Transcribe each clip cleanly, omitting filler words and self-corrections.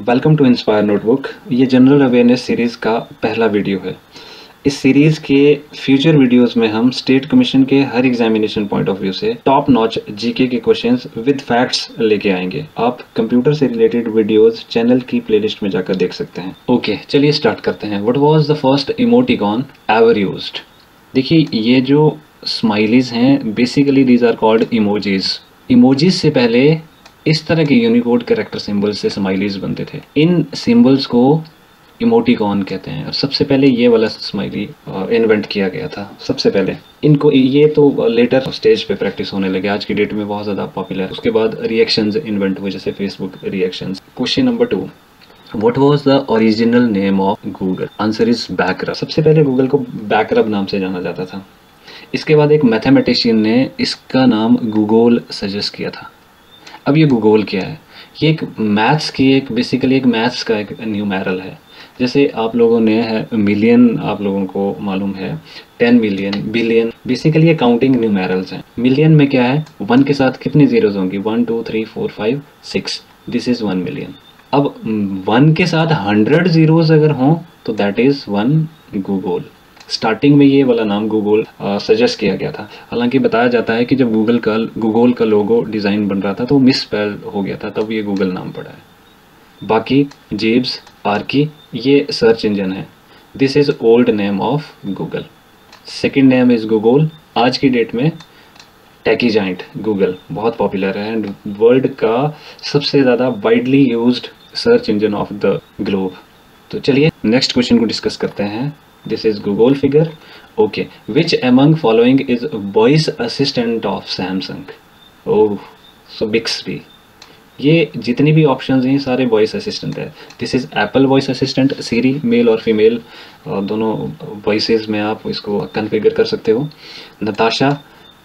Welcome to Inspire Notebook. ये general awareness series का पहला वीडियो है। इस सीरीज़ के फ्यूचर वीडियोस में हम स्टेट कमीशन के हर एग्जामिनेशन पॉइंट ऑफ व्यू से टॉप नॉच जीके के क्वेश्चंस विद फैक्ट्स लेके आएंगे। आप कंप्यूटर से रिलेटेड वीडियोस चैनल की प्लेलिस्ट में जाकर देख सकते हैं। ओके, चलिए स्टार्ट करते हैं। What was the first emoticon ever used? देखिए, ये जो स्माइलीज हैं basically these are called emojis. Emojis से पहले इस तरह के यूनिकोड कैरेक्टर सिंबल्स से स्माइलीज बनते थे। इन सिंबल्स को इमोटिकॉन कहते हैं और सबसे पहले ये वाला स्माइली इन्वेंट किया गया था सबसे पहले। इनको ये तो लेटर स्टेज पे प्रैक्टिस होने लगे, आज की डेट में बहुत ज़्यादा पॉपुलर। उसके बाद रिएक्शंस इन्वेंट हुए, जैसे Facebook reactions. Question number 2, What was the original name of Google? Answer is BackRub. सबसे पहले गूगल को बैकरब नाम से जाना जाता था। इसके बाद एक मैथमेटिशियन ने इसका नाम गूगल सजेस्ट किया था। अब ये गूगल क्या है? ये एक मैथ्स की बेसिकली एक मैथ्स का एक न्यूमेरल है। जैसे आप लोगों ने है मिलियन, आप लोगों को मालूम है 10 मिलियन, बिलियन, बेसिकली ये काउंटिंग न्यूमेरल्स हैं। मिलियन में क्या है, 1 के साथ कितनी जीरोज होंगी? 1 2 3 4 5 6, दिस इज 1 मिलियन। अब 1 के साथ 100 जीरोज अगर हों तो दैट इज 1 गूगल। स्टार्टिंग में ये वाला नाम गूगल सजेस्ट किया गया था। हालांकि बताया जाता है कि जब गूगल का लोगो डिज़ाइन बन रहा था तो मिस स्पेल हो गया था, तब ये गूगल नाम पड़ा है। बाकी जेब्स, आर्की, ये सर्च इंजन है। This is old name of Google. Second name is Google. आज की डेट में टेकी जाइंट गूगल बहुत पॉपुलर है एंड वर्ल्ड का सबसे ज़्यादा widely used search engine of the globe. तो चलिए नेक्स्ट क्वेश्चन को डिस्कस करते हैं। This is Google figure. Okay, which among following is voice assistant of Samsung? Oh, so Bixby. ये जितनी भी ऑप्शंस हैं सारे वॉइस असिस्टेंट है। This is Apple voice assistant, Siri, male और फीमेल दोनों वॉइसेस में आप इसको कन्फिगर कर सकते हो। Natasha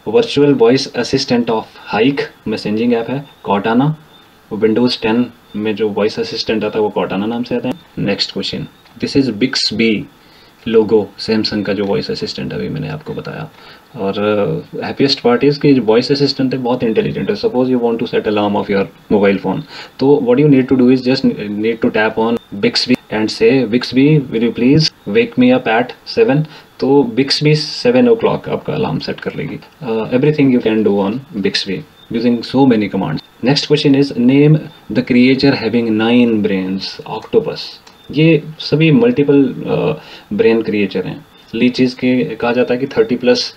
virtual voice assistant of Hike, messaging app है। कॉर्टाना विंडोज़ 10 में जो वॉइस असिस्टेंट आता है वो कॉर्टाना नाम से आता है। Next question, this is Bixby logo, Samsung का जो वॉइस असिस्टेंट अभी मैंने आपको बताया। और हैप्पीएस्ट पार्ट इज़ कि वॉइस असिस्टेंट है बहुत इंटेलिजेंट है। Suppose you want to set alarm of your mobile phone, तो what you need to do is just need to tap on Bixby and say Bixby will you please wake me up at 7। तो Bixby 7 o'clock आपका alarm set कर लेगी। Everything you can do on Bixby using so many commands. Next question is name the creature having 9 brains. Octopus. ये सभी multiple brain creature हैं। Leches के कहा जाता है कि 30+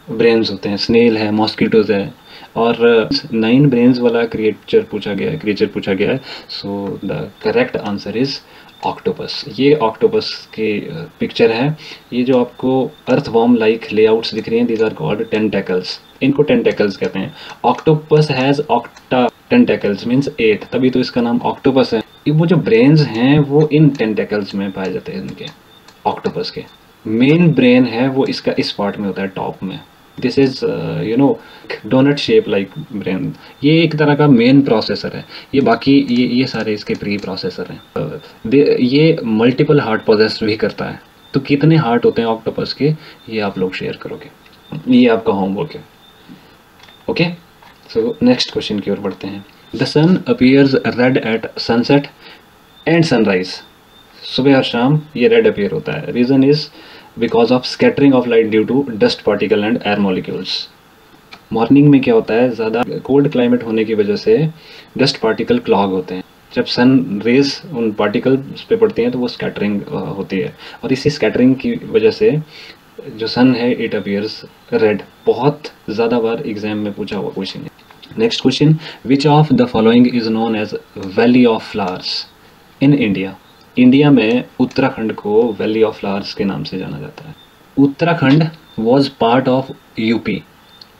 ब्रेन्स होते हैं। स्नेल है, मॉस्किटोज है, और 9 ब्रेन्स वाला क्रिएचर पूछा गया है। So the correct answer is octopus. ये ऑक्टोपस की पिक्चर है। ये जो आपको अर्थवॉर्म लाइक लेआउट्स दिख रही हैं, दीज आर कॉल्ड टेंटेकल्स। इनको टेंटेकल्स कहते हैं। Octopus has octa tentacles means 8, तभी तो इसका नाम ऑक्टोपस है। वो जो ब्रेन्स हैं वो इन टेंटेकल्स में पाए जाते हैं। इनके ऑक्टोपस के मेन ब्रेन है वो इसका इस पार्ट में होता है, टॉप में। This is donut shape like brain. ये एक तरह का मेन प्रोसेसर है। ये बाकी ये सारे इसके प्री प्रोसेसर हैं। ये मल्टीपल हार्ट पोजेस भी करता है। तो कितने हार्ट होते हैं ऑक्टोपस के, ये आप लोग शेयर करोगे। ये आपका होमवर्क है। ओके, सो नेक्स्ट क्वेश्चन की ओर बढ़ते हैं। The sun appears red at sunset and sunrise. सुबह और शाम ये रेड अपीयर होता है। Reason is because of scattering of light due to dust particle and air molecules. Morning में क्या होता है, ज़्यादा कोल्ड क्लाइमेट होने की वजह से डस्ट पार्टिकल क्लॉग होते हैं। जब सन रेज उन पार्टिकल्स पे पड़ती हैं तो वो स्कैटरिंग होती है, और इसी स्कैटरिंग की वजह से जो सन है इट अपीयर्स रेड। बहुत ज़्यादा बार एग्जाम में पूछा हुआ क्वेश्चन है। Next question, which of the following is known as valley of flowers in India? India में उत्तराखंड को वैली ऑफ फ्लावर्स के नाम से जाना जाता है। Uttarakhand was part of UP.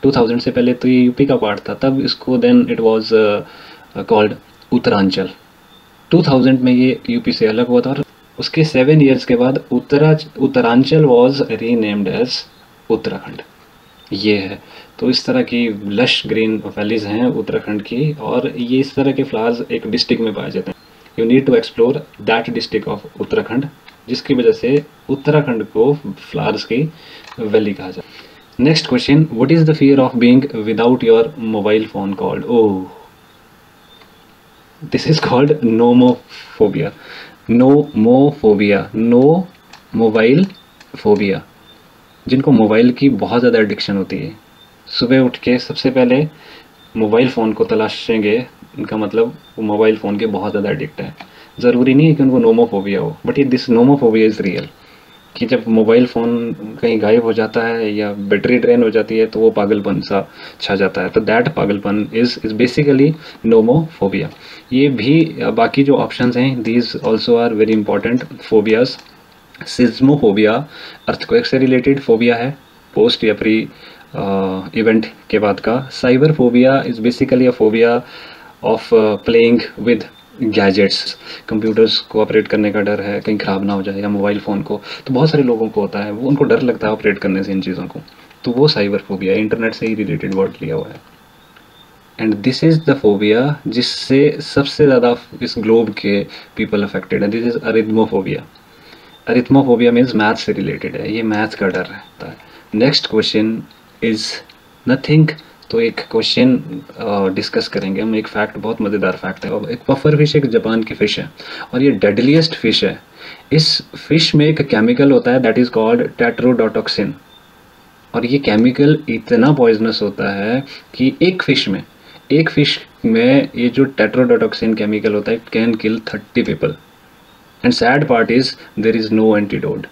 2000 से पहले तो ये यूपी का पार्ट था, तब इसको then it was called Uttaranchal. 2000 में ये यूपी से अलग हुआ था और उसके 7 years के बाद Uttaranchal was renamed as Uttarakhand. ये है। तो इस तरह की लश ग्रीन वैलीज हैं उत्तराखंड की, और ये इस तरह के फ्लावर्स एक डिस्ट्रिक्ट में पाए जाते हैं। You need to explore that district of Uttarakhand, जिसकी वजह से उत्तराखंड को फ्लावर्स की वैली कहा जाता है। Next question, what is the fear of being without your mobile phone called? Oh, this is called nomophobia, nomophobia, no mobile phobia, जिनको mobile की बहुत ज़्यादा एडिक्शन होती है। सुबह उठ के सबसे पहले मोबाइल फ़ोन को तलाशेंगे, इनका मतलब वो मोबाइल फ़ोन के बहुत ज़्यादा एडिक्ट है। ज़रूरी नहीं है कि उनको नोमोफोबिया हो, बट ये दिस नोमोफोबिया इज़ रियल, कि जब मोबाइल फ़ोन कहीं गायब हो जाता है या बैटरी ड्रेन हो जाती है तो वो पागलपन सा छा जाता है। तो दैट पागलपन इज़ बेसिकली नोमोफोबिया। ये भी बाकी जो ऑप्शंस हैं, these also are very important phobias. Seismophobia earthquake से रिलेटेड फोबिया है, पोस्ट या प्री इवेंट के बाद का। Cyber phobia is basically a phobia of playing with gadgets, computers को ऑपरेट करने का डर है कहीं ख़राब ना हो जाए, या मोबाइल फ़ोन को। तो बहुत सारे लोगों को होता है, वो उनको डर लगता है ऑपरेट करने से इन चीज़ों को, तो वो साइबर फोबिया है, इंटरनेट से ही रिलेटेड वर्ड लिया हुआ है। And this is the phobia जिससे सबसे ज़्यादा इस ग्लोब के पीपल अफेक्टेड है, this is arithmophobia. Arithmophobia means math से रिलेटेड है, ये मैथ का डर रहता है। Next question is nothing. तो एक क्वेश्चन डिस्कस करेंगे हम, एक फैक्ट, बहुत मज़ेदार फैक्ट है। और एक पफर फिश एक जापान की फ़िश है और ये डेडलीस्ट फ़िश है। इस फिश में एक केमिकल होता है दैट इज़ कॉल्ड टेट्रोडोटॉक्सिन, और ये केमिकल इतना पॉइजनस होता है कि एक फ़िश में ये जो टेट्रोडोटॉक्सिन केमिकल होता है, it can kill 30 people. And sad part is there is no antidote.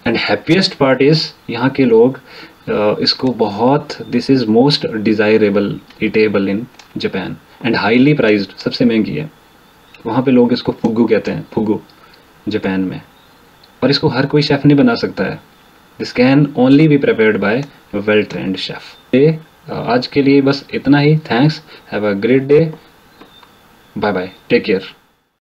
And happiest part is यहाँ के लोग इसको बहुत, this is most desirable eatable in Japan and highly prized, सबसे महंगी है वहाँ पे। लोग इसको फुगू कहते हैं, फुगू, जापान में। और इसको हर कोई शेफ़ नहीं बना सकता है, this can only be prepared by well trained chef. आज के लिए बस इतना ही। Thanks, have a great day, bye bye, take care.